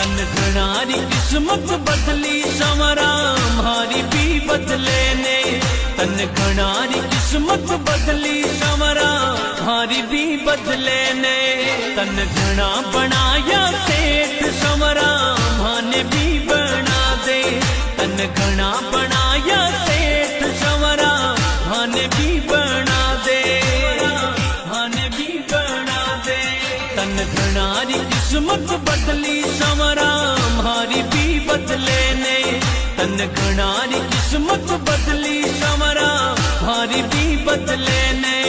तन घणारी किस्मत बदली संवरा मारी भी बदले ने। तन घणारी किस्मत बदली संवरा मारी भी बदले ने। तन घना बनाया सेठ संवरा माने भी बना दे। तन घना बनाया सेठ संवरा माने भी बना दे। माने भी बना दे। तन घणारी किस्मत बदली संवरा मारी भी बदले ने। तन घणारी किस्मत बदली संवरा मारी भी बदले ने।